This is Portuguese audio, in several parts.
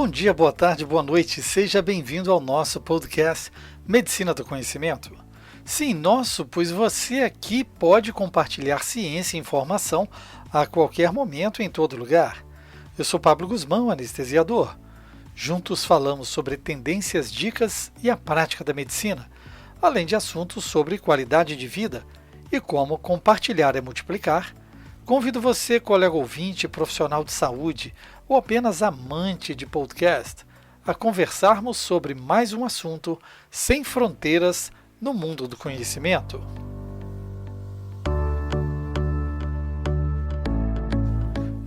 Bom dia, boa tarde, boa noite, seja bem-vindo ao nosso podcast Medicina do Conhecimento. Sim, nosso, pois você aqui pode compartilhar ciência e informação a qualquer momento, em todo lugar. Eu sou Pablo Guzmão, anestesiador. Juntos falamos sobre tendências, dicas e a prática da medicina, além de assuntos sobre qualidade de vida e como compartilhar é multiplicar. Convido você, colega ouvinte, profissional de saúde ou apenas amante de podcast, a conversarmos sobre mais um assunto sem fronteiras no mundo do conhecimento.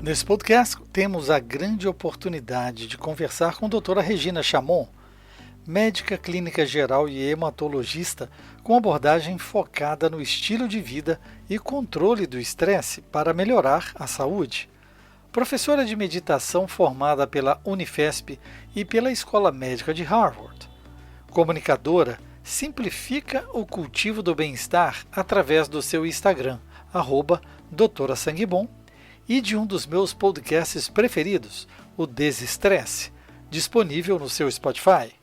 Nesse podcast, temos a grande oportunidade de conversar com a doutora Regina Chamon, médica clínica geral e hematologista com abordagem focada no estilo de vida e controle do estresse para melhorar a saúde. Professora de meditação formada pela Unifesp e pela Escola Médica de Harvard. Comunicadora, simplifica o cultivo do bem-estar através do seu Instagram, @doutorasanguebom, e de um dos meus podcasts preferidos, o Desestresse, disponível no seu Spotify.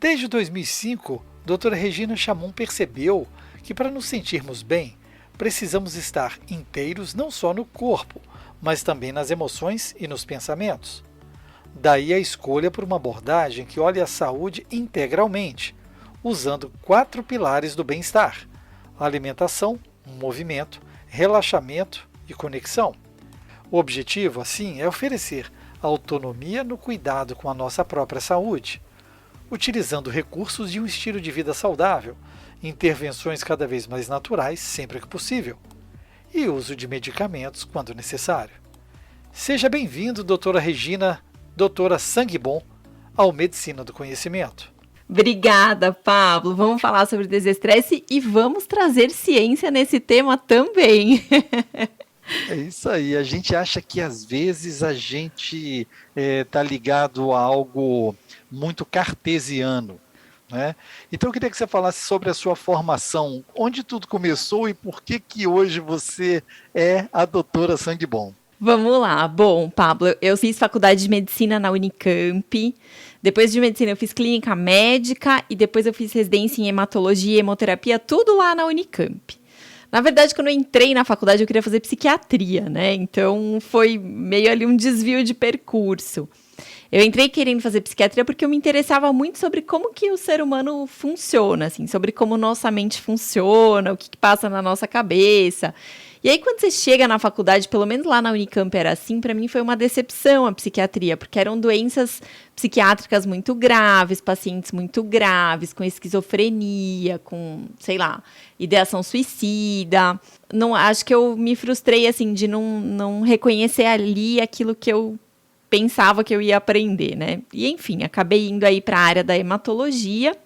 Desde 2005, doutora Regina Chamon percebeu que para nos sentirmos bem, precisamos estar inteiros não só no corpo, mas também nas emoções e nos pensamentos. Daí a escolha por uma abordagem que olha a saúde integralmente, usando 4 pilares do bem-estar: alimentação, movimento, relaxamento e conexão. O objetivo, assim, é oferecer autonomia no cuidado com a nossa própria saúde, utilizando recursos de um estilo de vida saudável, intervenções cada vez mais naturais sempre que possível, e uso de medicamentos quando necessário. Seja bem-vindo, doutora Regina, doutora Sanguebom, ao Medicina do Conhecimento. Obrigada, Pablo. Vamos falar sobre desestresse e vamos trazer ciência nesse tema também. É isso aí, a gente acha que às vezes a gente está ligado a algo muito cartesiano, né? Então eu queria que você falasse sobre a sua formação, onde tudo começou e por que hoje você é a doutora Sanguebom. Vamos lá. Bom, Pablo, eu fiz faculdade de medicina na Unicamp. Depois de medicina eu fiz clínica médica e depois eu fiz residência em hematologia e hemoterapia, tudo lá na Unicamp. Na verdade, quando eu entrei na faculdade, eu queria fazer psiquiatria, né? Então, foi meio ali um desvio de percurso. Eu entrei querendo fazer psiquiatria porque eu me interessava muito sobre como que o ser humano funciona, assim, sobre como nossa mente funciona, o que passa na nossa cabeça. E aí, quando você chega na faculdade, pelo menos lá na Unicamp era assim, para mim foi uma decepção a psiquiatria, porque eram doenças psiquiátricas muito graves, pacientes muito graves, com esquizofrenia, com, sei lá, ideação suicida. Não, acho que eu me frustrei, assim, de não reconhecer ali aquilo que eu pensava que eu ia aprender, né? E, enfim, acabei indo aí para a área da hematologia.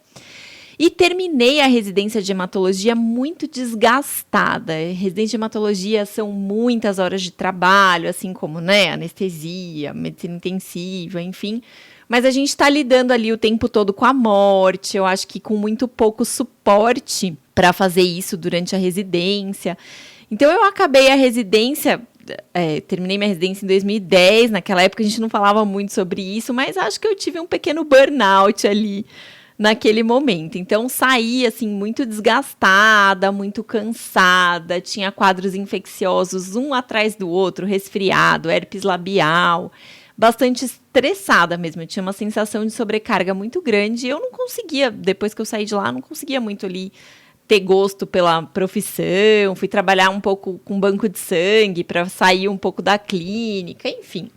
E terminei a residência de hematologia muito desgastada. Residência de hematologia são muitas horas de trabalho, assim como, né, anestesia, medicina intensiva, enfim. Mas a gente está lidando ali o tempo todo com a morte, eu acho que com muito pouco suporte para fazer isso durante a residência. Então eu acabei a residência, terminei minha residência em 2010, naquela época a gente não falava muito sobre isso, mas acho que eu tive um pequeno burnout ali naquele momento. Então, saí, assim, muito desgastada, muito cansada, tinha quadros infecciosos um atrás do outro, resfriado, herpes labial, bastante estressada mesmo. Eu tinha uma sensação de sobrecarga muito grande e eu não conseguia, depois que eu saí de lá, não conseguia muito ali ter gosto pela profissão, fui trabalhar um pouco com banco de sangue para sair um pouco da clínica, enfim.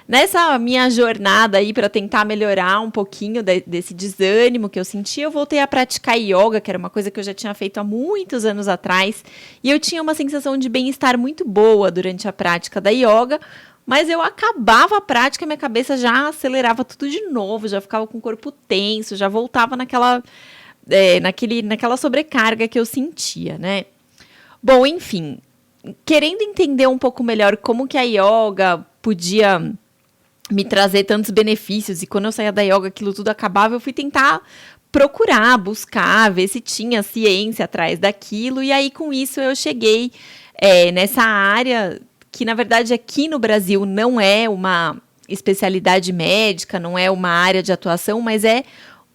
Nessa minha jornada aí para tentar melhorar um pouquinho desse desânimo que eu senti, eu voltei a praticar yoga, que era uma coisa que eu já tinha feito há muitos anos atrás, e eu tinha uma sensação de bem-estar muito boa durante a prática da yoga, mas eu acabava a prática, minha cabeça já acelerava tudo de novo, já ficava com o corpo tenso, já voltava naquela sobrecarga que eu sentia, né? Bom, enfim, querendo entender um pouco melhor como que a yoga podia me trazer tantos benefícios, e quando eu saía da yoga aquilo tudo acabava, eu fui tentar procurar, buscar, ver se tinha ciência atrás daquilo, e aí com isso eu cheguei nessa área que na verdade aqui no Brasil não é uma especialidade médica, não é uma área de atuação, mas é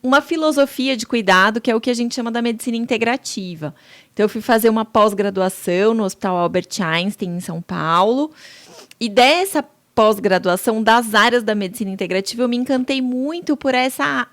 uma filosofia de cuidado, que é o que a gente chama da medicina integrativa. Então, eu fui fazer uma pós-graduação no Hospital Albert Einstein, em São Paulo, e dessa pós-graduação das áreas da medicina integrativa, eu me encantei muito por essa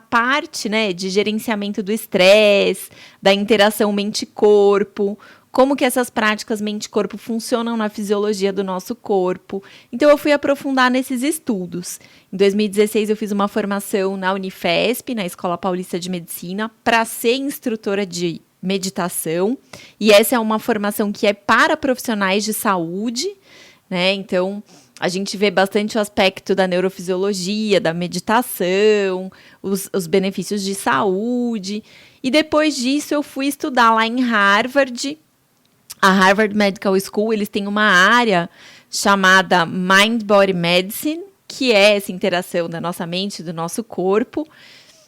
parte, né, de gerenciamento do estresse, da interação mente-corpo, como que essas práticas mente-corpo funcionam na fisiologia do nosso corpo. Então, eu fui aprofundar nesses estudos. Em 2016, eu fiz uma formação na Unifesp, na Escola Paulista de Medicina, para ser instrutora de meditação. E essa é uma formação que é para profissionais de saúde, né? Então, a gente vê bastante o aspecto da neurofisiologia, da meditação, os benefícios de saúde. E depois disso, eu fui estudar lá em Harvard. A Harvard Medical School, eles têm uma área chamada Mind-Body Medicine, que é essa interação da nossa mente e do nosso corpo.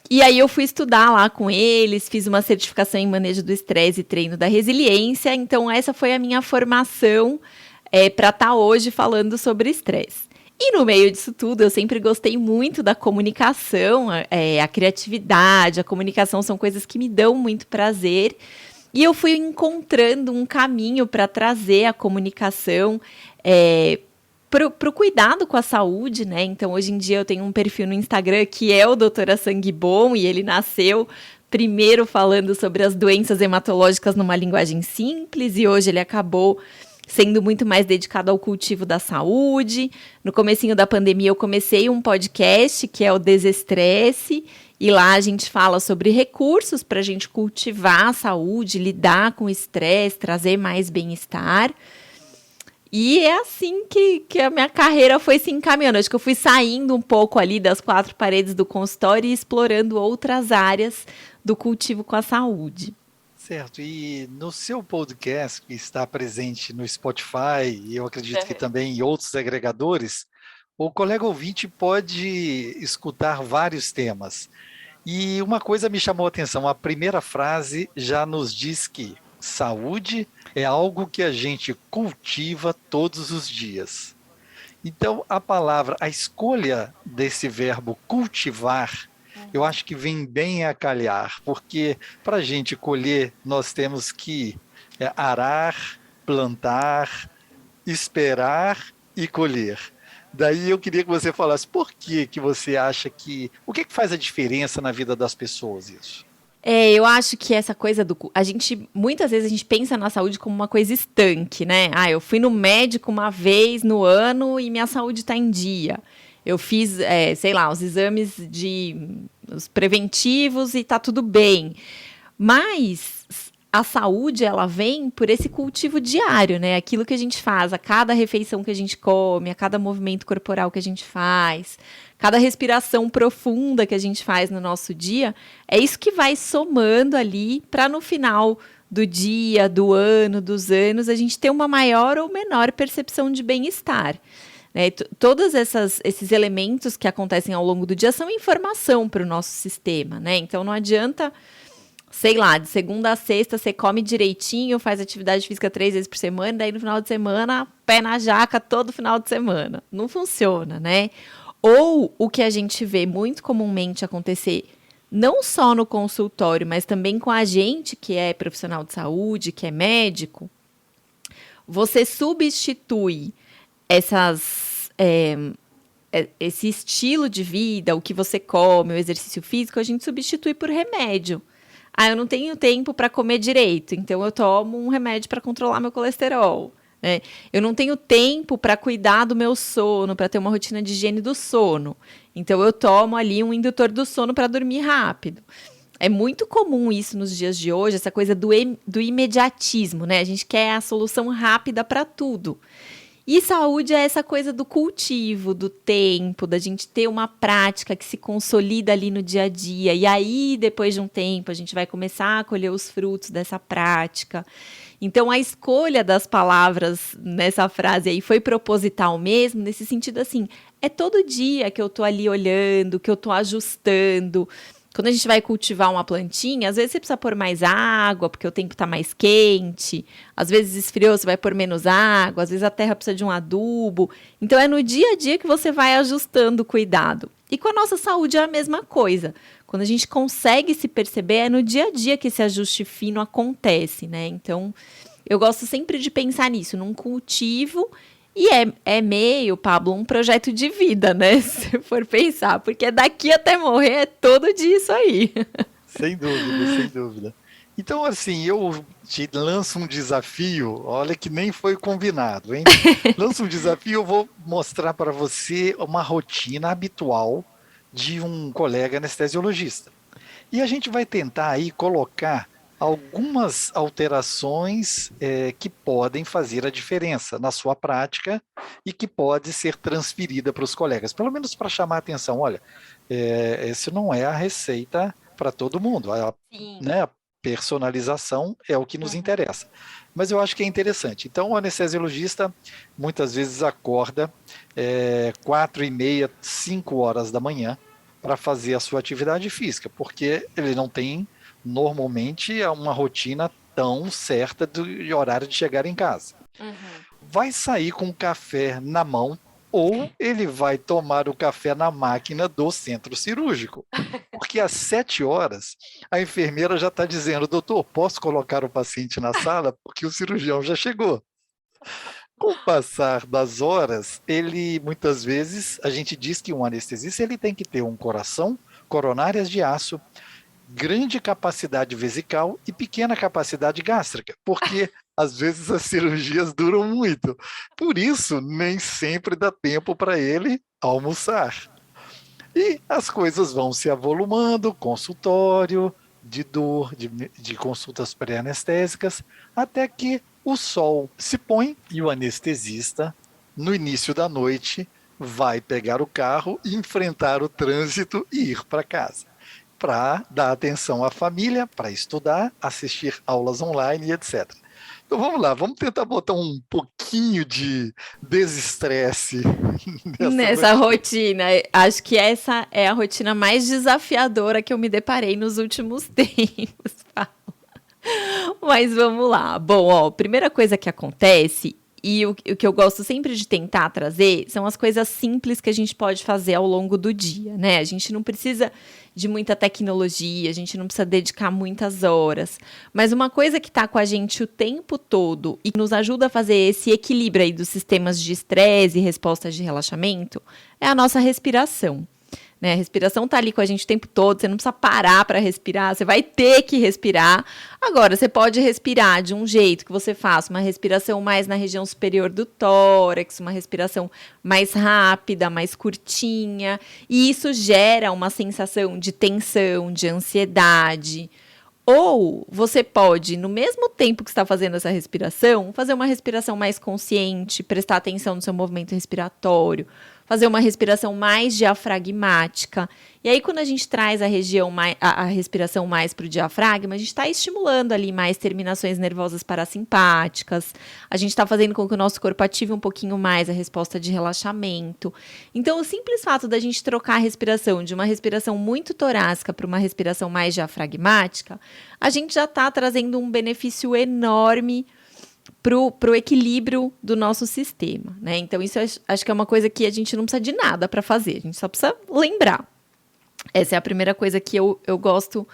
E aí eu fui estudar lá com eles, fiz uma certificação em manejo do estresse e treino da resiliência. Então, essa foi a minha formação para estar hoje falando sobre estresse. E no meio disso tudo, eu sempre gostei muito da comunicação, a criatividade, a comunicação são coisas que me dão muito prazer. E eu fui encontrando um caminho para trazer a comunicação para o cuidado com a saúde, né? Então, hoje em dia, eu tenho um perfil no Instagram que é o Doutora Sangue Bom, e ele nasceu primeiro falando sobre as doenças hematológicas numa linguagem simples, e hoje ele acabou sendo muito mais dedicado ao cultivo da saúde. No comecinho da pandemia, eu comecei um podcast, que é o Desestresse, e lá a gente fala sobre recursos para a gente cultivar a saúde, lidar com o estresse, trazer mais bem-estar. E é assim que a minha carreira foi se encaminhando. Acho que eu fui saindo um pouco ali das quatro paredes do consultório e explorando outras áreas do cultivo com a saúde. Certo, e no seu podcast, que está presente no Spotify, e eu acredito que também em outros agregadores, o colega ouvinte pode escutar vários temas. E uma coisa me chamou a atenção, a primeira frase já nos diz que saúde é algo que a gente cultiva todos os dias. Então, a escolha desse verbo cultivar, eu acho que vem bem a calhar, porque para a gente colher, nós temos que arar, plantar, esperar e colher. Daí eu queria que você falasse por que você acha que... O que faz a diferença na vida das pessoas isso? Eu acho que essa coisa muitas vezes a gente pensa na saúde como uma coisa estanque, né? Eu fui no médico uma vez no ano e minha saúde está em dia. Eu fiz, os exames os preventivos e está tudo bem. Mas a saúde, ela vem por esse cultivo diário, né? Aquilo que a gente faz, a cada refeição que a gente come, a cada movimento corporal que a gente faz, cada respiração profunda que a gente faz no nosso dia, é isso que vai somando ali para no final do dia, do ano, dos anos, a gente ter uma maior ou menor percepção de bem-estar. Todos esses elementos que acontecem ao longo do dia são informação para o nosso sistema, né? Então, não adianta, de segunda a sexta, você come direitinho, faz atividade física 3 vezes por semana, daí no final de semana, pé na jaca todo final de semana. Não funciona, né? Ou o que a gente vê muito comumente acontecer, não só no consultório, mas também com a gente que é profissional de saúde, que é médico, você substitui esse estilo de vida, o que você come, o exercício físico, a gente substitui por remédio. Eu não tenho tempo para comer direito, então eu tomo um remédio para controlar meu colesterol. Eu não tenho tempo para cuidar do meu sono, para ter uma rotina de higiene do sono. Então, eu tomo ali um indutor do sono para dormir rápido. É muito comum isso nos dias de hoje, essa coisa do imediatismo, né? A gente quer a solução rápida para tudo. E saúde é essa coisa do cultivo, do tempo, da gente ter uma prática que se consolida ali no dia a dia. E aí, depois de um tempo, a gente vai começar a colher os frutos dessa prática. Então, a escolha das palavras nessa frase aí foi proposital mesmo, nesse sentido assim, é todo dia que eu tô ali olhando, que eu tô ajustando. Quando a gente vai cultivar uma plantinha, às vezes você precisa pôr mais água, porque o tempo está mais quente. Às vezes esfriou, você vai pôr menos água. Às vezes a terra precisa de um adubo. Então, é no dia a dia que você vai ajustando o cuidado. E com a nossa saúde é a mesma coisa. Quando a gente consegue se perceber, é no dia a dia que esse ajuste fino acontece, né? Então, eu gosto sempre de pensar nisso, num cultivo. E é meio, Pablo, um projeto de vida, né? Se for pensar. Porque daqui até morrer é todo dia isso aí. Sem dúvida, sem dúvida. Então, assim, eu te lanço um desafio, olha que nem foi combinado, hein? Lanço um desafio, eu vou mostrar para você uma rotina habitual de um colega anestesiologista. E a gente vai tentar aí colocar algumas alterações que podem fazer a diferença na sua prática e que pode ser transferida para os colegas, pelo menos para chamar a atenção. Olha, esse não é a receita para todo mundo, né, a personalização é o que nos interessa. Mas eu acho que é interessante. Então, o anestesiologista muitas vezes acorda 4h30, 5 horas da manhã para fazer a sua atividade física, porque ele não tem normalmente uma rotina tão certa do horário de chegar em casa. Vai sair com o café na mão ou ele vai tomar o café na máquina do centro cirúrgico. Porque às 7 horas a enfermeira já está dizendo: doutor, posso colocar o paciente na sala porque o cirurgião já chegou. Com o passar das horas, ele muitas vezes, a gente diz que um anestesista ele tem que ter um coração, coronárias de aço, grande capacidade vesical e pequena capacidade gástrica, porque às vezes as cirurgias duram muito. Por isso, nem sempre dá tempo para ele almoçar. E as coisas vão se avolumando, consultório, de dor, de consultas pré-anestésicas, até que o sol se põe e o anestesista, no início da noite, vai pegar o carro, enfrentar o trânsito e ir para casa, para dar atenção à família, para estudar, assistir aulas online e etc. Então vamos lá, vamos tentar botar um pouquinho de desestresse nessa rotina. Acho que essa é a rotina mais desafiadora que eu me deparei nos últimos tempos, Paulo. Mas vamos lá. Bom, ó, primeira coisa que acontece, e o que eu gosto sempre de tentar trazer, são as coisas simples que a gente pode fazer ao longo do dia, né? A gente não precisa de muita tecnologia, a gente não precisa dedicar muitas horas. Mas uma coisa que está com a gente o tempo todo e que nos ajuda a fazer esse equilíbrio aí dos sistemas de estresse e respostas de relaxamento é a nossa respiração. Né? A respiração está ali com a gente o tempo todo, você não precisa parar para respirar, você vai ter que respirar. Agora, você pode respirar de um jeito que você faça uma respiração mais na região superior do tórax, uma respiração mais rápida, mais curtinha, e isso gera uma sensação de tensão, de ansiedade. Ou você pode, no mesmo tempo que está fazendo essa respiração, fazer uma respiração mais consciente, prestar atenção no seu movimento respiratório, fazer uma respiração mais diafragmática. E aí, quando a gente traz a respiração mais para o diafragma, a gente está estimulando ali mais terminações nervosas parasimpáticas, a gente está fazendo com que o nosso corpo ative um pouquinho mais a resposta de relaxamento. Então, o simples fato da gente trocar a respiração de uma respiração muito torácica para uma respiração mais diafragmática, a gente já está trazendo um benefício enorme para o equilíbrio do nosso sistema, né? Então, isso acho que é uma coisa que a gente não precisa de nada para fazer, a gente só precisa lembrar. Essa é a primeira coisa que eu gosto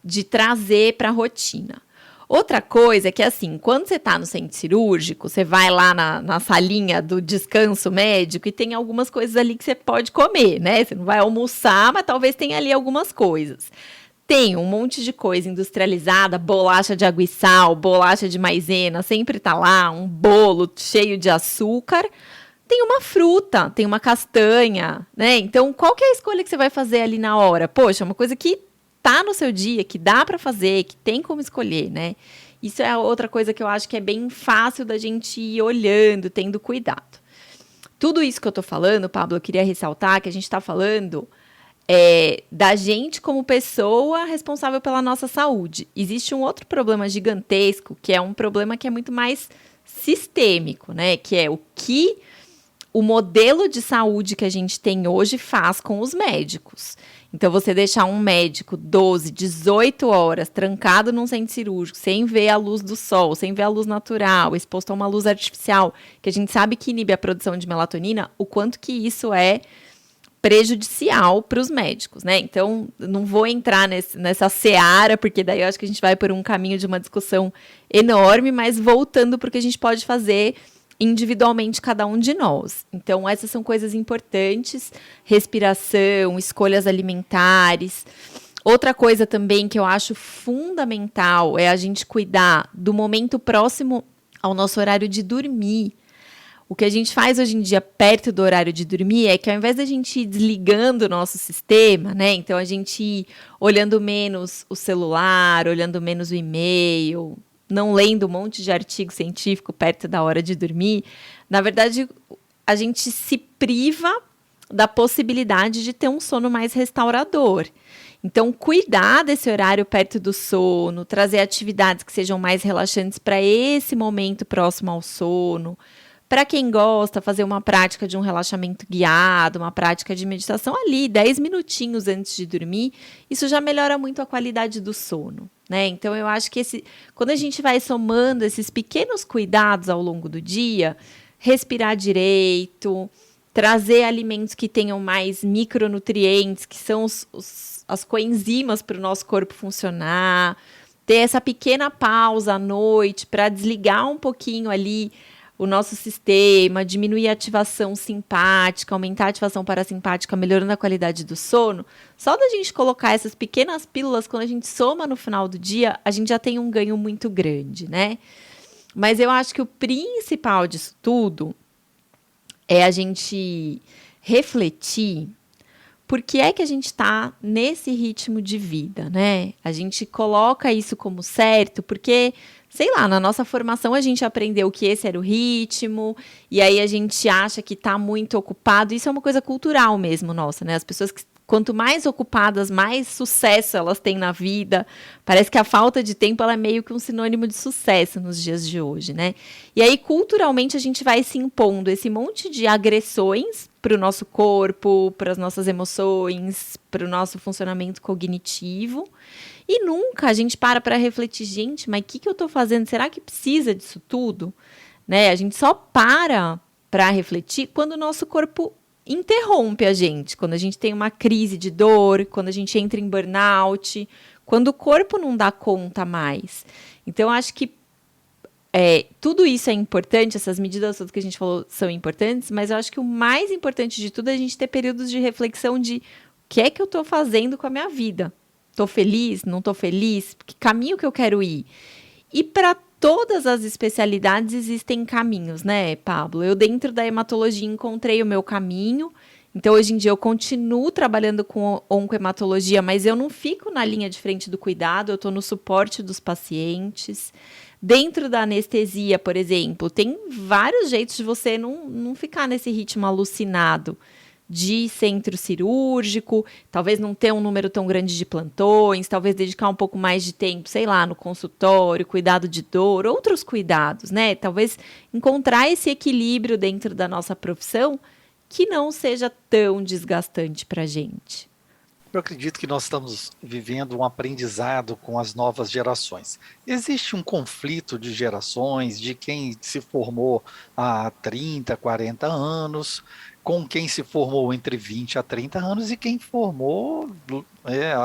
de trazer para a rotina. Outra coisa é que, assim, quando você está no centro cirúrgico, você vai lá na salinha do descanso médico e tem algumas coisas ali que você pode comer, né? Você não vai almoçar, mas talvez tenha ali algumas coisas. Tem um monte de coisa industrializada, bolacha de água e sal, bolacha de maisena, sempre tá lá, um bolo cheio de açúcar. Tem uma fruta, tem uma castanha, né? Então, qual que é a escolha que você vai fazer ali na hora? Poxa, uma coisa que tá no seu dia, que dá para fazer, que tem como escolher, né? Isso é outra coisa que eu acho que é bem fácil da gente ir olhando, tendo cuidado. Tudo isso que eu tô falando, Pablo, eu queria ressaltar que a gente tá falando da gente como pessoa responsável pela nossa saúde. Existe um outro problema gigantesco, que é um problema que é muito mais sistêmico, né? Que é o que o modelo de saúde que a gente tem hoje faz com os médicos. Então, você deixar um médico 12, 18 horas trancado num centro cirúrgico, sem ver a luz do sol, sem ver a luz natural, exposto a uma luz artificial, que a gente sabe que inibe a produção de melatonina, o quanto que isso é prejudicial para os médicos, né? Então, não vou entrar nessa seara, porque daí eu acho que a gente vai por um caminho de uma discussão enorme, mas voltando para o que a gente pode fazer individualmente cada um de nós. Então, essas são coisas importantes, respiração, escolhas alimentares. Outra coisa também que eu acho fundamental é a gente cuidar do momento próximo ao nosso horário de dormir. O que a gente faz hoje em dia perto do horário de dormir é que ao invés da gente ir desligando o nosso sistema, né? Então a gente ir olhando menos o celular, olhando menos o e-mail, não lendo um monte de artigo científico perto da hora de dormir, na verdade a gente se priva da possibilidade de ter um sono mais restaurador. Então, cuidar desse horário perto do sono, trazer atividades que sejam mais relaxantes para esse momento próximo ao sono. Para quem gosta, fazer uma prática de um relaxamento guiado, uma prática de meditação ali, 10 minutinhos antes de dormir, isso já melhora muito a qualidade do sono, né? Então, eu acho que quando a gente vai somando esses pequenos cuidados ao longo do dia, respirar direito, trazer alimentos que tenham mais micronutrientes, que são as coenzimas para o nosso corpo funcionar, ter essa pequena pausa à noite para desligar um pouquinho ali o nosso sistema, diminuir a ativação simpática, aumentar a ativação parasimpática, melhorando a qualidade do sono. Só da gente colocar essas pequenas pílulas, quando a gente soma no final do dia, a gente já tem um ganho muito grande, né? Mas eu acho que o principal disso tudo é a gente refletir por que é que a gente está nesse ritmo de vida, né? A gente coloca isso como certo porque, sei lá, na nossa formação a gente aprendeu que esse era o ritmo, e aí a gente acha que está muito ocupado. Isso é uma coisa cultural mesmo nossa, né? As pessoas que quanto mais ocupadas, mais sucesso elas têm na vida. Parece que a falta de tempo ela é meio que um sinônimo de sucesso nos dias de hoje, né? E aí, culturalmente, a gente vai se impondo esse monte de agressões para o nosso corpo, para as nossas emoções, para o nosso funcionamento cognitivo. E nunca a gente para refletir, gente, mas o que eu estou fazendo? Será que precisa disso tudo? Né? A gente só para refletir quando o nosso corpo interrompe a gente, quando a gente tem uma crise de dor, quando a gente entra em burnout, quando o corpo não dá conta mais. Então, acho que tudo isso é importante, essas medidas todas que a gente falou são importantes, mas eu acho que o mais importante de tudo é a gente ter períodos de reflexão de o que é que eu estou fazendo com a minha vida. Estou feliz? Não estou feliz? Que caminho que eu quero ir? E para todas as especialidades existem caminhos, né, Pablo? Eu, dentro da hematologia, encontrei o meu caminho. Então, hoje em dia, eu continuo trabalhando com oncohematologia, mas eu não fico na linha de frente do cuidado, eu estou no suporte dos pacientes. Dentro da anestesia, por exemplo, tem vários jeitos de você não ficar nesse ritmo alucinado de centro cirúrgico, talvez não ter um número tão grande de plantões, talvez dedicar um pouco mais de tempo, sei lá, no consultório, cuidado de dor, outros cuidados, né? Talvez encontrar esse equilíbrio dentro da nossa profissão que não seja tão desgastante para a gente. Eu acredito que nós estamos vivendo um aprendizado com as novas gerações. Existe um conflito de gerações, de quem se formou há 30, 40 anos, com quem se formou entre 20 a 30 anos e quem formou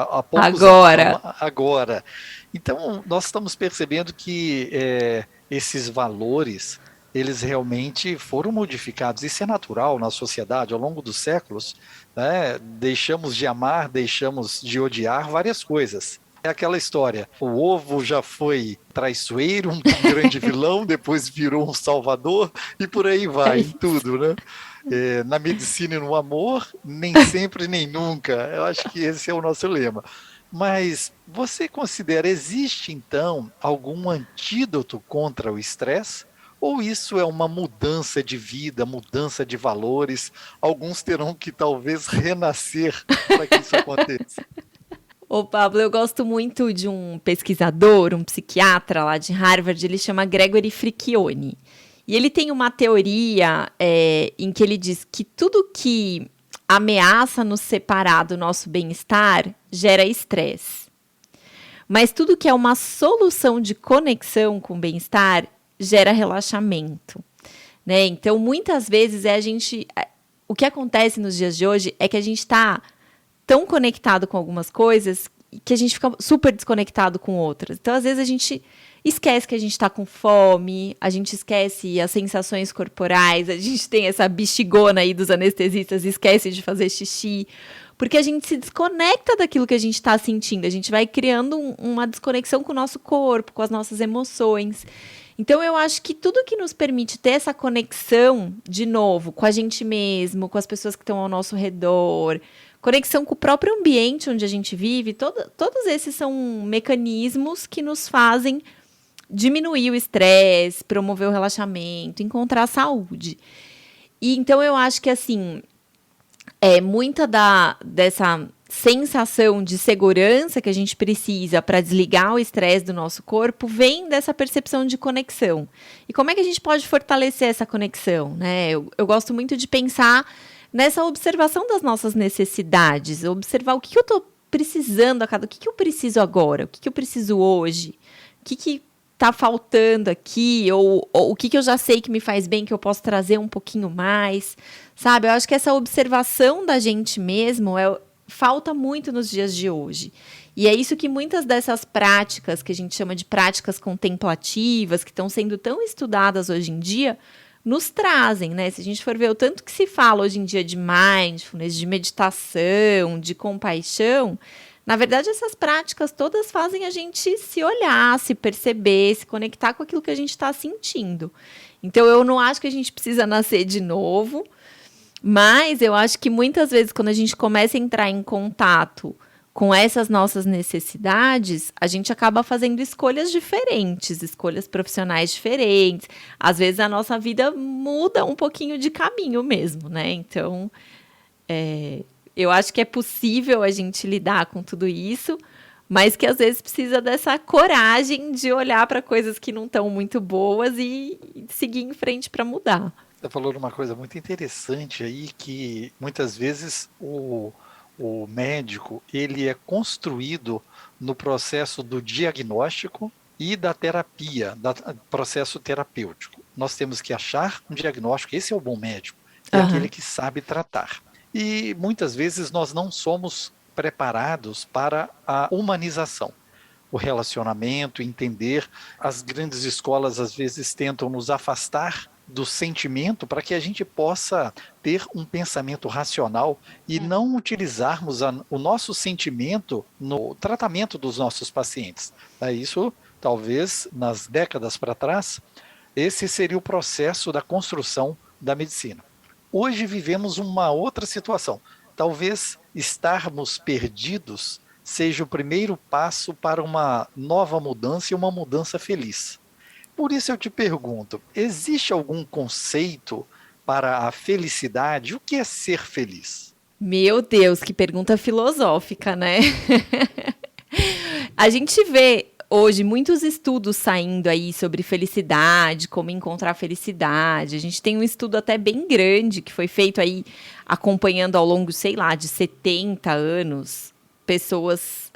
há poucos anos. Agora. Então, nós estamos percebendo que esses valores, eles realmente foram modificados. Isso é natural na sociedade ao longo dos séculos, né? Deixamos de amar, deixamos de odiar várias coisas. É aquela história, o ovo já foi traiçoeiro, um grande vilão, depois virou um salvador e por aí vai, em tudo, né? Na medicina e no amor, nem sempre nem nunca. Eu acho que esse é o nosso lema. Mas você considera, existe então algum antídoto contra o estresse? Ou isso é uma mudança de vida, mudança de valores? Alguns terão que talvez renascer para que isso aconteça. Ô, Pablo, eu gosto muito de um pesquisador, um psiquiatra lá de Harvard, ele chama Gregory Fricchione. E ele tem uma teoria em que ele diz que tudo que ameaça nos separar do nosso bem-estar gera estresse. Mas tudo que é uma solução de conexão com o bem-estar gera relaxamento, né? Então, muitas vezes o que acontece nos dias de hoje é que a gente está tão conectado com algumas coisas que a gente fica super desconectado com outras. Então, às vezes, a gente esquece que a gente está com fome, a gente esquece as sensações corporais, a gente tem essa bexigona aí dos anestesistas, esquece de fazer xixi, porque a gente se desconecta daquilo que a gente está sentindo, a gente vai criando uma desconexão com o nosso corpo, com as nossas emoções. Então, eu acho que tudo que nos permite ter essa conexão, de novo, com a gente mesmo, com as pessoas que estão ao nosso redor, conexão com o próprio ambiente onde a gente vive, todos esses são mecanismos que nos fazem diminuir o estresse, promover o relaxamento, encontrar saúde. E então eu acho que assim, muita dessa sensação de segurança que a gente precisa para desligar o estresse do nosso corpo vem dessa percepção de conexão. E como é que a gente pode fortalecer essa conexão, né? Eu gosto muito de pensar nessa observação das nossas necessidades, observar o que eu estou precisando o que eu preciso agora, o que eu preciso hoje, o que está faltando aqui, ou o que eu já sei que me faz bem, que eu posso trazer um pouquinho mais, sabe? Eu acho que essa observação da gente mesmo falta muito nos dias de hoje. E é isso que muitas dessas práticas, que a gente chama de práticas contemplativas, que estão sendo tão estudadas hoje em dia, nos trazem, né? Se a gente for ver o tanto que se fala hoje em dia de mindfulness, de meditação, de compaixão, na verdade, essas práticas todas fazem a gente se olhar, se perceber, se conectar com aquilo que a gente está sentindo. Então, eu não acho que a gente precisa nascer de novo, mas eu acho que muitas vezes, quando a gente começa a entrar em contato com essas nossas necessidades, a gente acaba fazendo escolhas diferentes, escolhas profissionais diferentes. Às vezes, a nossa vida muda um pouquinho de caminho mesmo, né? Então, eu acho que é possível a gente lidar com tudo isso, mas que às vezes precisa dessa coragem de olhar para coisas que não estão muito boas e seguir em frente para mudar. Você falou de uma coisa muito interessante aí, que muitas vezes o médico ele é construído no processo do diagnóstico e da terapia, do processo terapêutico. Nós temos que achar um diagnóstico, esse é o bom médico, é aquele que sabe tratar. E muitas vezes nós não somos preparados para a humanização, o relacionamento, entender. As grandes escolas às vezes tentam nos afastar do sentimento para que a gente possa ter um pensamento racional e não utilizarmos o nosso sentimento no tratamento dos nossos pacientes. Isso, talvez, nas décadas para trás, esse seria o processo da construção da medicina. Hoje vivemos uma outra situação. Talvez estarmos perdidos seja o primeiro passo para uma nova mudança e uma mudança feliz. Por isso eu te pergunto, existe algum conceito para a felicidade? O que é ser feliz? Meu Deus, que pergunta filosófica, né? A gente vê hoje muitos estudos saindo aí sobre felicidade, como encontrar felicidade. A gente tem um estudo até bem grande que foi feito aí acompanhando ao longo, sei lá, de 70 anos, pessoas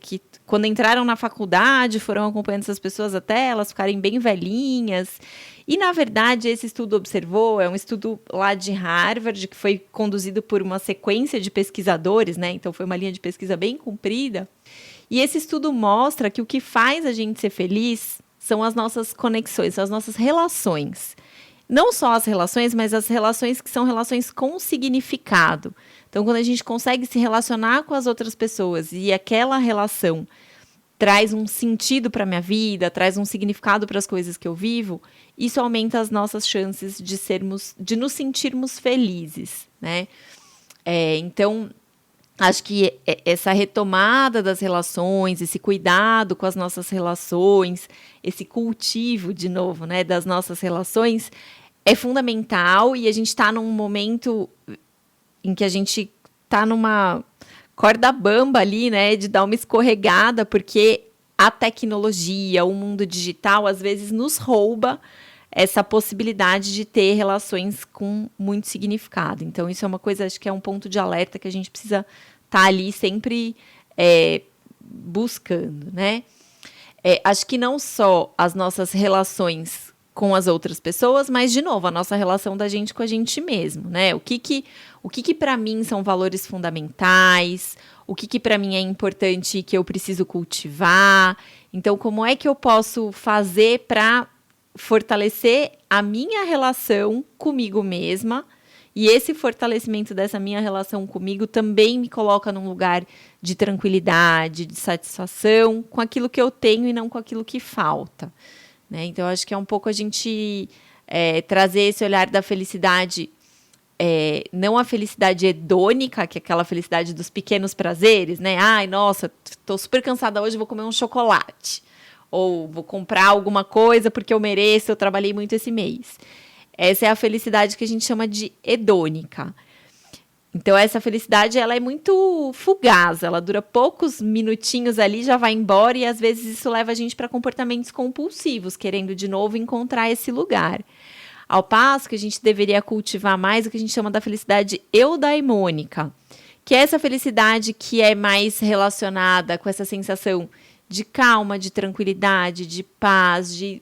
que quando entraram na faculdade foram acompanhando essas pessoas até elas ficarem bem velhinhas. E, na verdade, esse estudo observou, é um estudo lá de Harvard, que foi conduzido por uma sequência de pesquisadores, né? Então, foi uma linha de pesquisa bem comprida. E esse estudo mostra que o que faz a gente ser feliz são as nossas conexões, são as nossas relações. Não só as relações, mas as relações que são relações com significado. Então, quando a gente consegue se relacionar com as outras pessoas e aquela relação traz um sentido para a minha vida, traz um significado para as coisas que eu vivo, isso aumenta as nossas chances de nos sentirmos felizes, né? Então, acho que essa retomada das relações, esse cuidado com as nossas relações, esse cultivo, de novo, né, das nossas relações, é fundamental. E a gente está num momento em que a gente está numa corda bamba ali, né, de dar uma escorregada, porque a tecnologia, o mundo digital, às vezes nos rouba essa possibilidade de ter relações com muito significado. Então, isso é uma coisa, acho que é um ponto de alerta que a gente precisa estar ali sempre buscando, né? Acho que não só as nossas relações com as outras pessoas, mas, de novo, a nossa relação da gente com a gente mesmo, né? O que para mim são valores fundamentais, o que para mim é importante e que eu preciso cultivar. Então, como é que eu posso fazer para fortalecer a minha relação comigo mesma? E esse fortalecimento dessa minha relação comigo também me coloca num lugar de tranquilidade, de satisfação com aquilo que eu tenho e não com aquilo que falta, né? Então, acho que é um pouco a gente trazer esse olhar da felicidade, não a felicidade hedônica, que é aquela felicidade dos pequenos prazeres, né? Ai, nossa, tô super cansada hoje, vou comer um chocolate. Ou vou comprar alguma coisa porque eu mereço, eu trabalhei muito esse mês. Essa é a felicidade que a gente chama de hedônica. Então, essa felicidade, ela é muito fugaz, ela dura poucos minutinhos ali, já vai embora, e às vezes isso leva a gente para comportamentos compulsivos, querendo de novo encontrar esse lugar. Ao passo que a gente deveria cultivar mais o que a gente chama da felicidade eudaimônica, que é essa felicidade que é mais relacionada com essa sensação de calma, de tranquilidade, de paz, de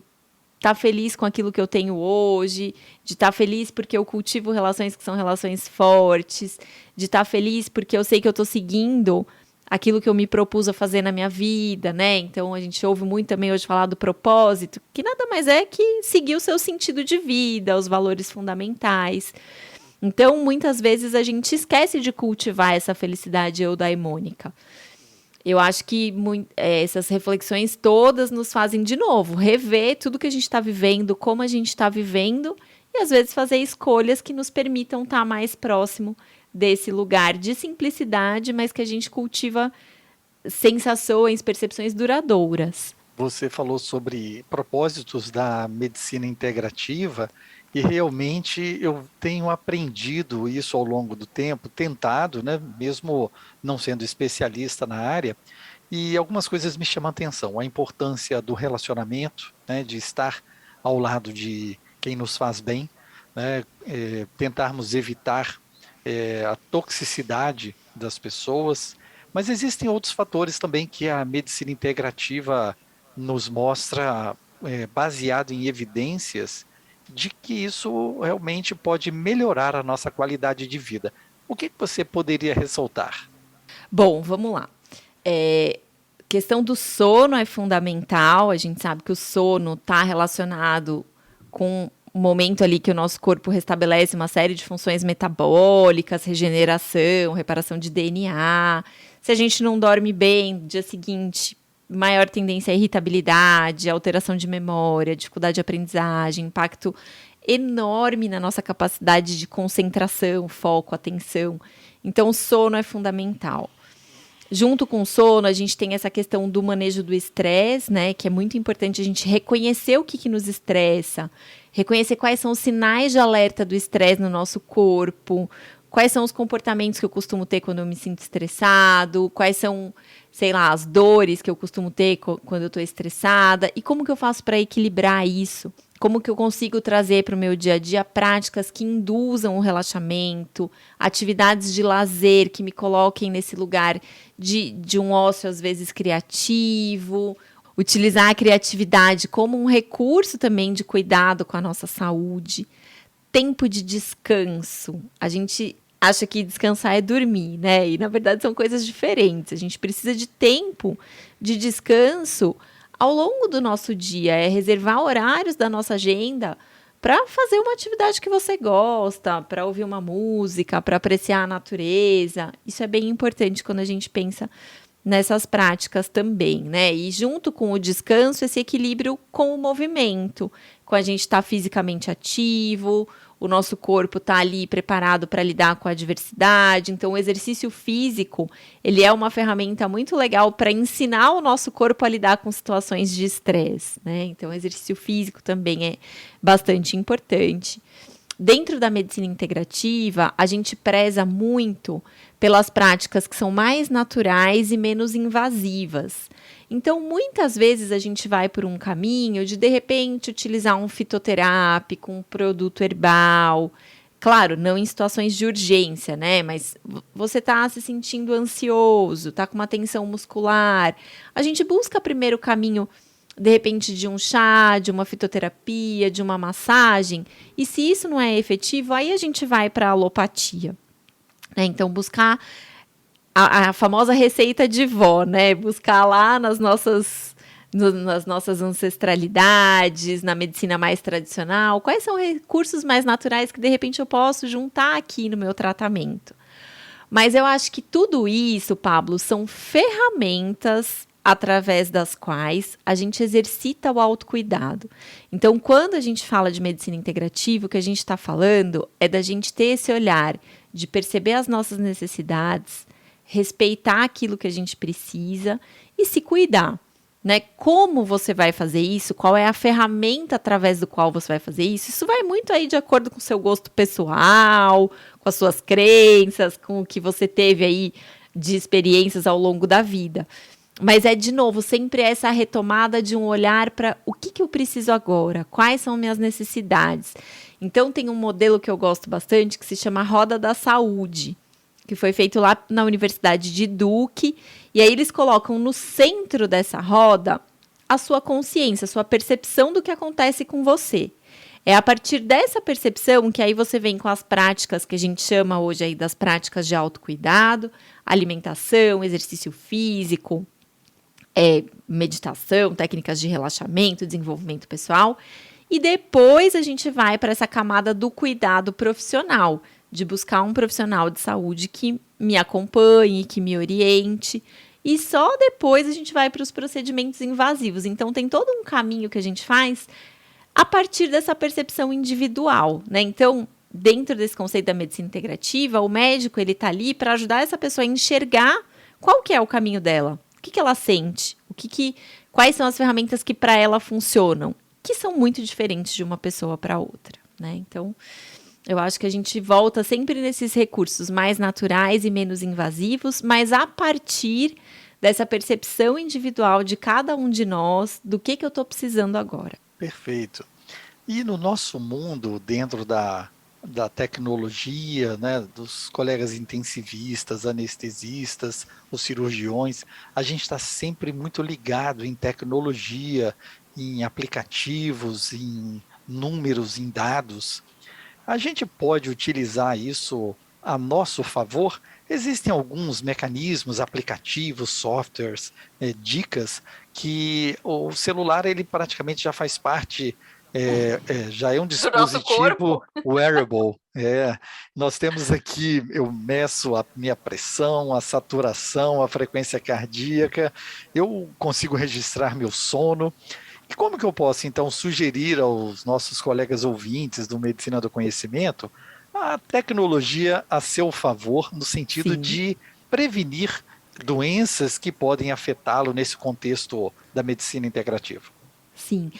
estar feliz com aquilo que eu tenho hoje, de estar feliz porque eu cultivo relações que são relações fortes, de estar feliz porque eu sei que eu estou seguindo aquilo que eu me propus a fazer na minha vida, né? Então, a gente ouve muito também hoje falar do propósito, que nada mais é que seguir o seu sentido de vida, os valores fundamentais. Então, muitas vezes a gente esquece de cultivar essa felicidade eudaimônica. Eu acho que essas reflexões todas nos fazem, de novo, rever tudo que a gente está vivendo, como a gente está vivendo, e às vezes fazer escolhas que nos permitam estar mais próximo desse lugar de simplicidade, mas que a gente cultiva sensações, percepções duradouras. Você falou sobre propósitos da medicina integrativa e realmente eu tenho aprendido isso ao longo do tempo, tentado, né, mesmo não sendo especialista na área, e algumas coisas me chamam a atenção. A importância do relacionamento, né, de estar ao lado de quem nos faz bem, né, tentarmos evitar a toxicidade das pessoas, mas existem outros fatores também que a medicina integrativa nos mostra, baseado em evidências, de que isso realmente pode melhorar a nossa qualidade de vida. O que você poderia ressaltar? Bom, vamos lá. Questão do sono é fundamental. A gente sabe que o sono está relacionado com o momento ali que o nosso corpo restabelece uma série de funções metabólicas, regeneração, reparação de DNA. Se a gente não dorme bem, no dia seguinte, maior tendência à irritabilidade, alteração de memória, dificuldade de aprendizagem, impacto enorme na nossa capacidade de concentração, foco, atenção. Então, o sono é fundamental. Junto com o sono, a gente tem essa questão do manejo do estresse, né? Que é muito importante a gente reconhecer o que nos estressa, reconhecer quais são os sinais de alerta do estresse no nosso corpo, quais são os comportamentos que eu costumo ter quando eu me sinto estressado, quais são, sei lá, as dores que eu costumo ter quando eu estou estressada, e como que eu faço para equilibrar isso? Como que eu consigo trazer para o meu dia a dia práticas que induzam o relaxamento, atividades de lazer que me coloquem nesse lugar de um ócio, às vezes, criativo, utilizar a criatividade como um recurso também de cuidado com a nossa saúde. Tempo de descanso. A gente acha que descansar é dormir, né? E, na verdade, são coisas diferentes. A gente precisa de tempo de descanso ao longo do nosso dia, reservar horários da nossa agenda para fazer uma atividade que você gosta, para ouvir uma música, para apreciar a natureza. Isso é bem importante quando a gente pensa nessas práticas também, né? E junto com o descanso, esse equilíbrio com o movimento, com a gente estar fisicamente ativo, o nosso corpo está ali preparado para lidar com a adversidade. Então, o exercício físico, ele é uma ferramenta muito legal para ensinar o nosso corpo a lidar com situações de estresse, né? Então, o exercício físico também é bastante importante. Dentro da medicina integrativa, a gente preza muito pelas práticas que são mais naturais e menos invasivas. Então, muitas vezes a gente vai por um caminho de repente, utilizar um fitoterápico, um produto herbal. Claro, não em situações de urgência, né? Mas você está se sentindo ansioso, está com uma tensão muscular. A gente busca primeiro o caminho, de repente, de um chá, de uma fitoterapia, de uma massagem. E se isso não é efetivo, aí a gente vai para a alopatia. Né? Então, buscar a famosa receita de vó, né? Buscar lá nas nossas ancestralidades, na medicina mais tradicional, quais são recursos mais naturais que de repente eu posso juntar aqui no meu tratamento. Mas eu acho que tudo isso, Pablo, são ferramentas através das quais a gente exercita o autocuidado. Então, quando a gente fala de medicina integrativa, o que a gente está falando é da gente ter esse olhar de perceber as nossas necessidades, respeitar aquilo que a gente precisa e se cuidar. Né? Como você vai fazer isso? Qual é a ferramenta através do qual você vai fazer isso? Isso vai muito aí de acordo com o seu gosto pessoal, com as suas crenças, com o que você teve aí de experiências ao longo da vida. Mas é, de novo, sempre essa retomada de um olhar para o que eu preciso agora, quais são minhas necessidades. Então, tem um modelo que eu gosto bastante que se chama Roda da Saúde, que foi feito lá na Universidade de Duke. E aí eles colocam no centro dessa roda a sua consciência, a sua percepção do que acontece com você. É a partir dessa percepção que aí você vem com as práticas que a gente chama hoje aí das práticas de autocuidado, alimentação, exercício físico, meditação, técnicas de relaxamento, desenvolvimento pessoal. E depois a gente vai para essa camada do cuidado profissional, de buscar um profissional de saúde que me acompanhe, que me oriente. E só depois a gente vai para os procedimentos invasivos. Então, tem todo um caminho que a gente faz a partir dessa percepção individual, né? Então, dentro desse conceito da medicina integrativa, o médico ele está ali para ajudar essa pessoa a enxergar qual que é o caminho dela, o que ela sente, quais são as ferramentas que para ela funcionam, que são muito diferentes de uma pessoa para outra, né? Então, eu acho que a gente volta sempre nesses recursos mais naturais e menos invasivos, mas a partir dessa percepção individual de cada um de nós do que eu estou precisando agora. Perfeito. E no nosso mundo, dentro da tecnologia, né, dos colegas intensivistas, anestesistas, os cirurgiões, a gente está sempre muito ligado em tecnologia, em aplicativos, em números, em dados. A gente pode utilizar isso a nosso favor? Existem alguns mecanismos, aplicativos, softwares, dicas, que o celular ele praticamente já faz parte, já é um dispositivo wearable. Nós temos aqui, eu meço a minha pressão, a saturação, a frequência cardíaca, eu consigo registrar meu sono. E como que eu posso, então, sugerir aos nossos colegas ouvintes do Medicina do Conhecimento a tecnologia a seu favor, no sentido de prevenir doenças que podem afetá-lo nesse contexto da medicina integrativa? Sim.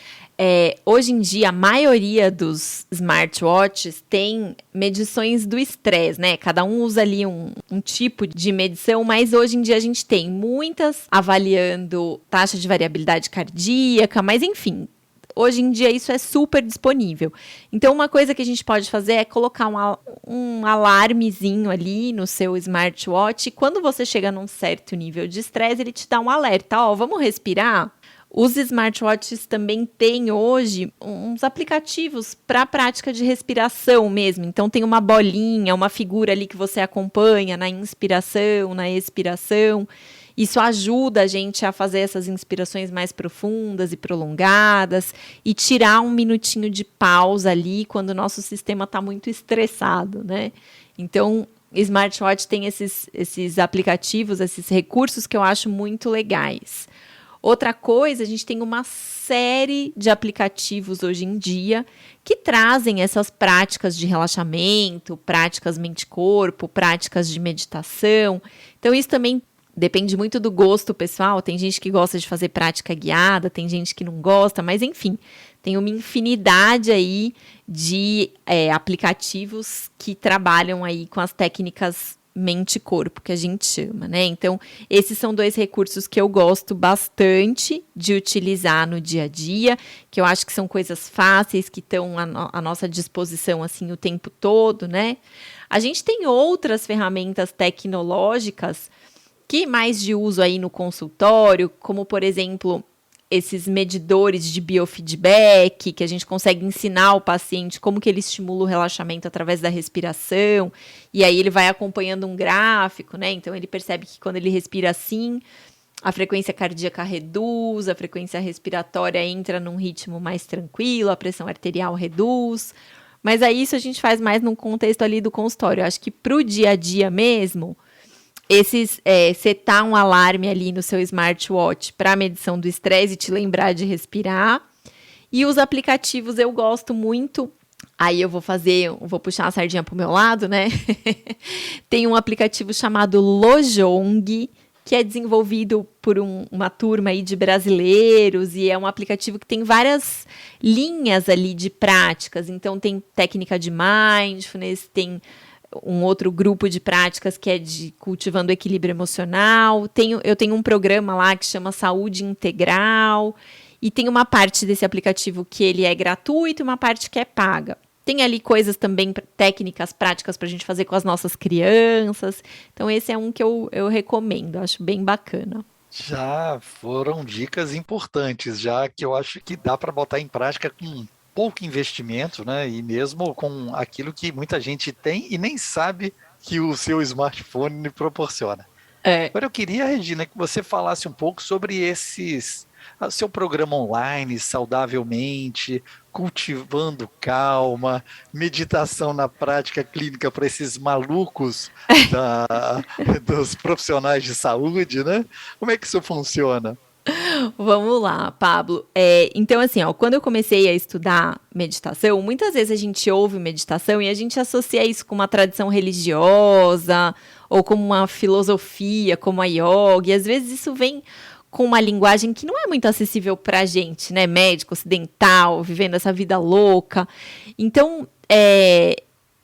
Hoje em dia, a maioria dos smartwatches tem medições do estresse, né? Cada um usa ali um tipo de medição, mas hoje em dia a gente tem muitas avaliando taxa de variabilidade cardíaca, mas enfim, hoje em dia isso é super disponível. Então, uma coisa que a gente pode fazer é colocar um alarmezinho ali no seu smartwatch. E quando você chega num certo nível de estresse, ele te dá um alerta. Vamos respirar? Os smartwatches também têm hoje uns aplicativos para a prática de respiração mesmo. Então, tem uma bolinha, uma figura ali que você acompanha na inspiração, na expiração. Isso ajuda a gente a fazer essas inspirações mais profundas e prolongadas e tirar um minutinho de pausa ali quando o nosso sistema está muito estressado, né? Então, smartwatch tem esses aplicativos, esses recursos que eu acho muito legais. Outra coisa, a gente tem uma série de aplicativos hoje em dia que trazem essas práticas de relaxamento, práticas mente-corpo, práticas de meditação. Então, isso também depende muito do gosto pessoal. Tem gente que gosta de fazer prática guiada, tem gente que não gosta, mas enfim, tem uma infinidade aí de aplicativos que trabalham aí com as técnicas mente-corpo, que a gente chama, né? Então, esses são 2 recursos que eu gosto bastante de utilizar no dia a dia, que eu acho que são coisas fáceis, que estão à nossa disposição, assim, o tempo todo, né? A gente tem outras ferramentas tecnológicas que mais de uso aí no consultório, como, por exemplo, esses medidores de biofeedback, que a gente consegue ensinar o paciente como que ele estimula o relaxamento através da respiração, e aí ele vai acompanhando um gráfico, né? Então, ele percebe que quando ele respira assim, a frequência cardíaca reduz, a frequência respiratória entra num ritmo mais tranquilo, a pressão arterial reduz. Mas aí isso a gente faz mais num contexto ali do consultório. Eu acho que para o dia a dia mesmo, setar um alarme ali no seu smartwatch para medição do estresse e te lembrar de respirar. E os aplicativos eu gosto muito. Aí eu vou puxar a sardinha pro meu lado, né? Tem um aplicativo chamado Lojong, que é desenvolvido por uma turma aí de brasileiros, e é um aplicativo que tem várias linhas ali de práticas. Então, tem técnica de mindfulness, tem um outro grupo de práticas que é de cultivando equilíbrio emocional. Eu tenho um programa lá que chama Saúde Integral, e tem uma parte desse aplicativo que ele é gratuito e uma parte que é paga. Tem ali coisas também, técnicas, práticas para a gente fazer com as nossas crianças. Então, esse é um que eu recomendo, acho bem bacana. Já foram dicas importantes, já que eu acho que dá para botar em prática com pouco investimento, né? E mesmo com aquilo que muita gente tem e nem sabe que o seu smartphone lhe proporciona. Agora eu queria, Regina, que você falasse um pouco sobre seu programa online, saudavelmente, cultivando calma, meditação na prática clínica para esses malucos dos profissionais de saúde, né? Como é que isso funciona? Vamos lá, Pablo. Então, assim, quando eu comecei a estudar meditação, muitas vezes a gente ouve meditação e a gente associa isso com uma tradição religiosa ou com uma filosofia, como a yoga, e às vezes isso vem com uma linguagem que não é muito acessível pra gente, né? Médico, ocidental, vivendo essa vida louca. Então,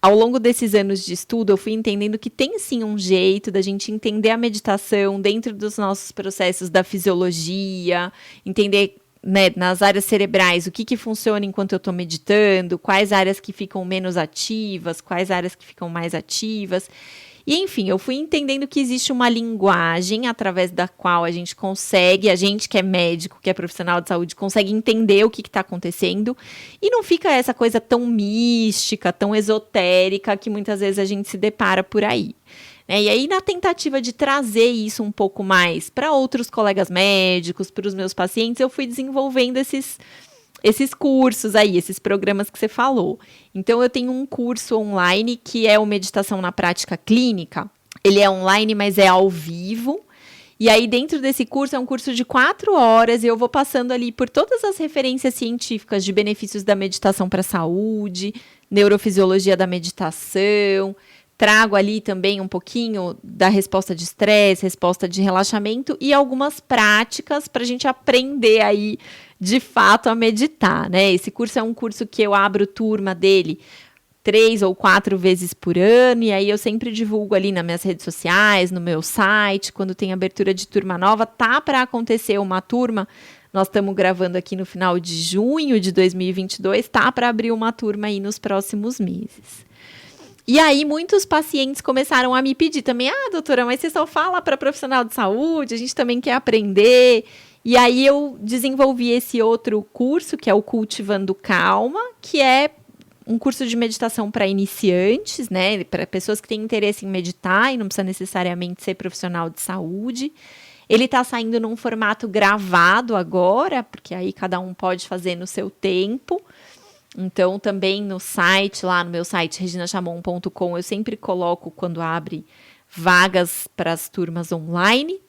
ao longo desses anos de estudo, eu fui entendendo que tem sim um jeito da gente entender a meditação dentro dos nossos processos da fisiologia, entender, né, nas áreas cerebrais o que funciona enquanto eu estou meditando, quais áreas que ficam menos ativas, quais áreas que ficam mais ativas. E, enfim, eu fui entendendo que existe uma linguagem através da qual a gente que é médico, que é profissional de saúde, consegue entender o que está acontecendo. E não fica essa coisa tão mística, tão esotérica, que muitas vezes a gente se depara por aí. E aí, na tentativa de trazer isso um pouco mais para outros colegas médicos, para os meus pacientes, eu fui desenvolvendo esses cursos aí, esses programas que você falou. Então, eu tenho um curso online que é o Meditação na Prática Clínica. Ele é online, mas é ao vivo. E aí, dentro desse curso, é um curso de 4 horas e eu vou passando ali por todas as referências científicas de benefícios da meditação para a saúde, neurofisiologia da meditação. Trago ali também um pouquinho da resposta de estresse, resposta de relaxamento e algumas práticas para a gente aprender aí, de fato, a meditar, né? Esse curso é um curso que eu abro turma dele 3 ou 4 vezes por ano, e aí eu sempre divulgo ali nas minhas redes sociais, no meu site, quando tem abertura de turma nova, tá para acontecer uma turma. Nós estamos gravando aqui no final de junho de 2022, tá para abrir uma turma aí nos próximos meses. E aí, muitos pacientes começaram a me pedir também, doutora, mas você só fala para profissional de saúde, a gente também quer aprender. E aí, eu desenvolvi esse outro curso, que é o Cultivando Calma, que é um curso de meditação para iniciantes, né, para pessoas que têm interesse em meditar e não precisa necessariamente ser profissional de saúde. Ele está saindo num formato gravado agora, porque aí cada um pode fazer no seu tempo. Então, também no site, lá no meu site, reginachamon.com, eu sempre coloco, quando abre, vagas para as turmas online.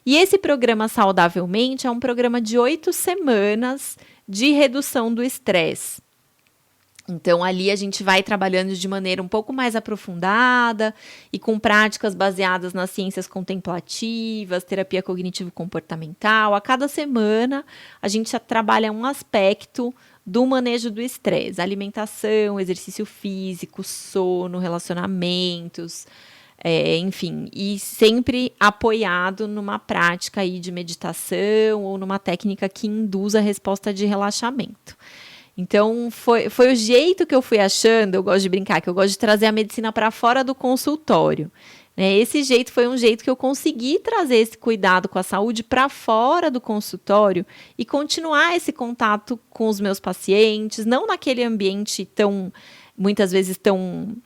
E esse programa Saudavelmente é um programa de 8 semanas de redução do estresse. Então, ali a gente vai trabalhando de maneira um pouco mais aprofundada e com práticas baseadas nas ciências contemplativas, terapia cognitivo-comportamental. A cada semana, a gente trabalha um aspecto do manejo do estresse, alimentação, exercício físico, sono, relacionamentos, enfim, e sempre apoiado numa prática aí de meditação ou numa técnica que induza a resposta de relaxamento. Então, foi o jeito que eu fui achando, eu gosto de brincar, que eu gosto de trazer a medicina para fora do consultório. Esse jeito foi um jeito que eu consegui trazer esse cuidado com a saúde para fora do consultório e continuar esse contato com os meus pacientes, não naquele ambiente muitas vezes tão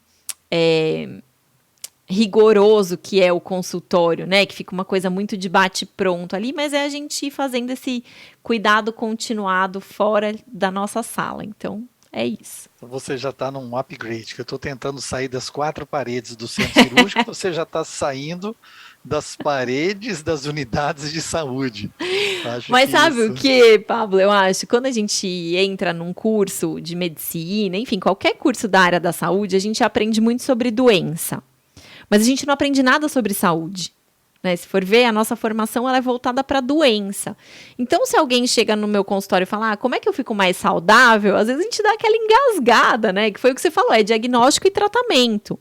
rigoroso que é o consultório, né? Que fica uma coisa muito de bate-pronto ali, mas é a gente ir fazendo esse cuidado continuado fora da nossa sala. Então, é isso. Você já está num upgrade, que eu estou tentando sair das 4 paredes do centro cirúrgico, você já está saindo das paredes das unidades de saúde. Mas sabe o que, Pablo? Eu acho, quando a gente entra num curso de medicina, enfim, qualquer curso da área da saúde, a gente aprende muito sobre doença. Mas a gente não aprende nada sobre saúde. Se for ver, a nossa formação ela é voltada para a doença. Então, se alguém chega no meu consultório e fala, como é que eu fico mais saudável? Às vezes a gente dá aquela engasgada, né? Que foi o que você falou, é diagnóstico e tratamento.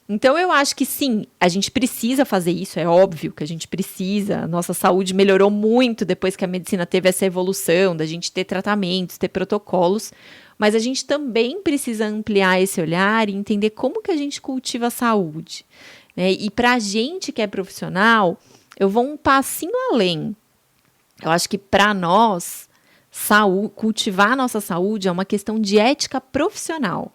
Então, eu acho que sim, a gente precisa fazer isso, é óbvio que a gente precisa. A nossa saúde melhorou muito depois que a medicina teve essa evolução, da gente ter tratamentos, ter protocolos. Mas a gente também precisa ampliar esse olhar e entender como que a gente cultiva a saúde. E para a gente que é profissional, eu vou um passinho além. Eu acho que para nós, cultivar a nossa saúde é uma questão de ética profissional.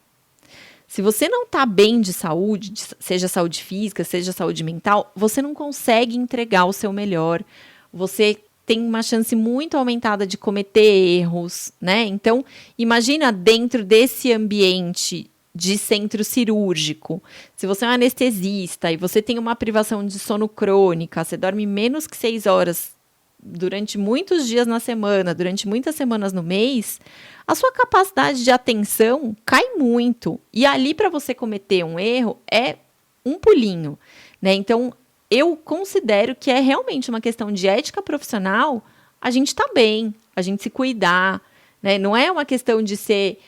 Se você não está bem de saúde, seja saúde física, seja saúde mental, você não consegue entregar o seu melhor. Você tem uma chance muito aumentada de cometer erros, né? Então, imagina dentro desse ambiente de centro cirúrgico, se você é um anestesista e você tem uma privação de sono crônica, você dorme menos que 6 horas durante muitos dias na semana, durante muitas semanas no mês, a sua capacidade de atenção cai muito. E ali, para você cometer um erro, é um pulinho, né? Então, eu considero que é realmente uma questão de ética profissional a gente tá bem, a gente se cuidar, né? Não é uma questão de ser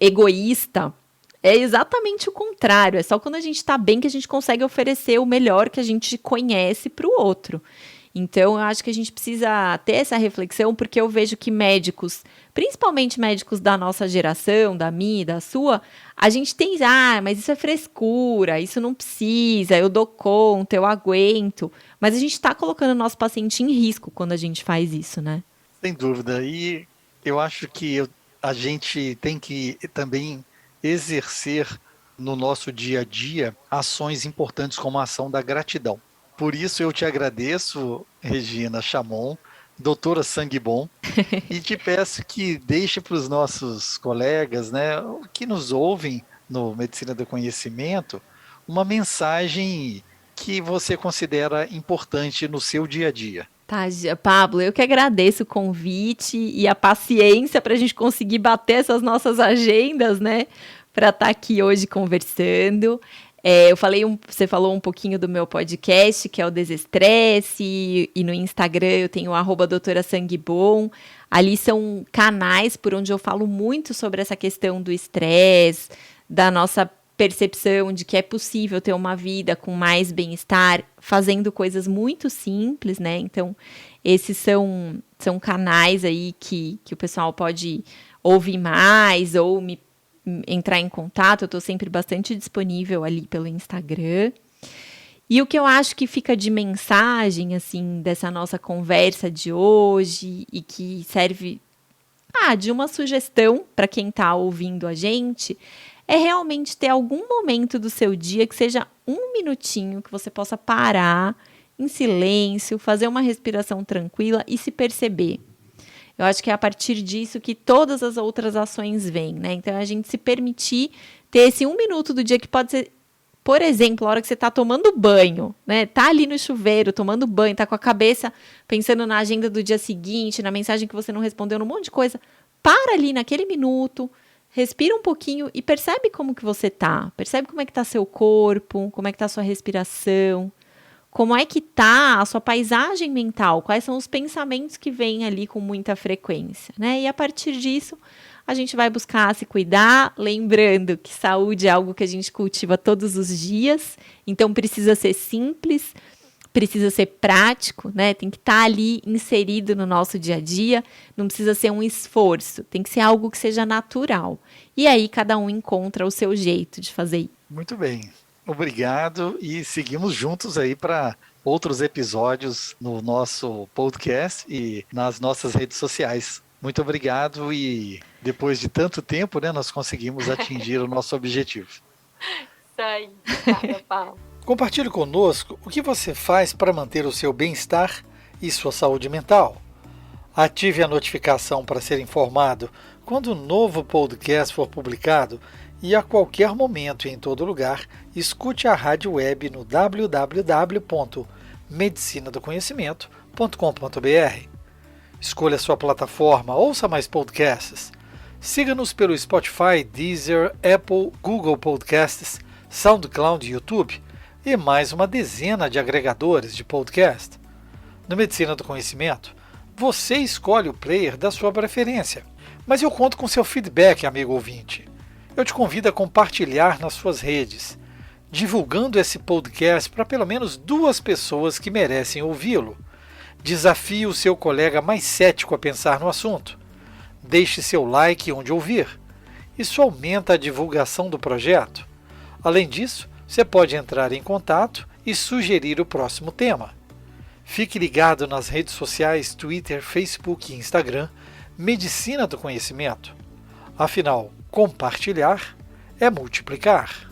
egoísta, é exatamente o contrário. É só quando a gente está bem que a gente consegue oferecer o melhor que a gente conhece para o outro. Então, eu acho que a gente precisa ter essa reflexão, porque eu vejo que médicos, principalmente médicos da nossa geração, da minha e da sua, a gente tem, mas isso é frescura, isso não precisa, eu dou conta, eu aguento. Mas a gente está colocando o nosso paciente em risco quando a gente faz isso, né? Sem dúvida. E eu acho que a gente tem que também exercer no nosso dia a dia ações importantes como a ação da gratidão. Por isso eu te agradeço, Regina Chamon, doutora Sangue Bom, e te peço que deixe para os nossos colegas, né, que nos ouvem no Medicina do Conhecimento, uma mensagem que você considera importante no seu dia a dia. Tá, Pablo, eu que agradeço o convite e a paciência para a gente conseguir bater essas nossas agendas, né, para estar aqui hoje conversando. Você falou um pouquinho do meu podcast, que é o Desestresse, e no Instagram eu tenho o @doutora Sangue Bom. Ali são canais por onde eu falo muito sobre essa questão do estresse, da nossa percepção de que é possível ter uma vida com mais bem-estar, fazendo coisas muito simples, né? Então, esses são canais aí que o pessoal pode ouvir mais ou entrar em contato. Eu estou sempre bastante disponível ali pelo Instagram. E o que eu acho que fica de mensagem, assim, dessa nossa conversa de hoje e que serve de uma sugestão para quem está ouvindo a gente, é realmente ter algum momento do seu dia que seja um minutinho que você possa parar em silêncio, fazer uma respiração tranquila e se perceber. Eu acho que é a partir disso que todas as outras ações vêm, né? Então, a gente se permitir ter esse 1 minuto do dia que pode ser, por exemplo, a hora que você está tomando banho, né? Tá ali no chuveiro, tomando banho, tá com a cabeça pensando na agenda do dia seguinte, na mensagem que você não respondeu, num monte de coisa. Para ali naquele minuto, respira um pouquinho e percebe como que você tá. Percebe como é que tá seu corpo, como é que tá a sua respiração, como é que tá a sua paisagem mental, quais são os pensamentos que vêm ali com muita frequência, né? E a partir disso, a gente vai buscar se cuidar, lembrando que saúde é algo que a gente cultiva todos os dias, então precisa ser simples, precisa ser prático, né? Tem que estar ali inserido no nosso dia a dia, não precisa ser um esforço, tem que ser algo que seja natural. E aí cada um encontra o seu jeito de fazer isso. Muito bem, obrigado e seguimos juntos aí para outros episódios no nosso podcast e nas nossas redes sociais. Muito obrigado e depois de tanto tempo, né, nós conseguimos atingir o nosso objetivo. Isso aí, obrigada, Paulo. Compartilhe conosco o que você faz para manter o seu bem-estar e sua saúde mental. Ative a notificação para ser informado quando um novo podcast for publicado e a qualquer momento e em todo lugar, escute a rádio web no www.medicinadoconhecimento.com.br. Escolha sua plataforma, ouça mais podcasts. Siga-nos pelo Spotify, Deezer, Apple, Google Podcasts, SoundCloud e YouTube e mais uma dezena de agregadores de podcast. No Medicina do Conhecimento, você escolhe o player da sua preferência, mas eu conto com seu feedback, amigo ouvinte. Eu te convido a compartilhar nas suas redes, divulgando esse podcast para pelo menos 2 pessoas que merecem ouvi-lo. Desafie o seu colega mais cético a pensar no assunto. Deixe seu like onde ouvir. Isso aumenta a divulgação do projeto. Além disso, você pode entrar em contato e sugerir o próximo tema. Fique ligado nas redes sociais Twitter, Facebook e Instagram, Medicina do Conhecimento. Afinal, compartilhar é multiplicar.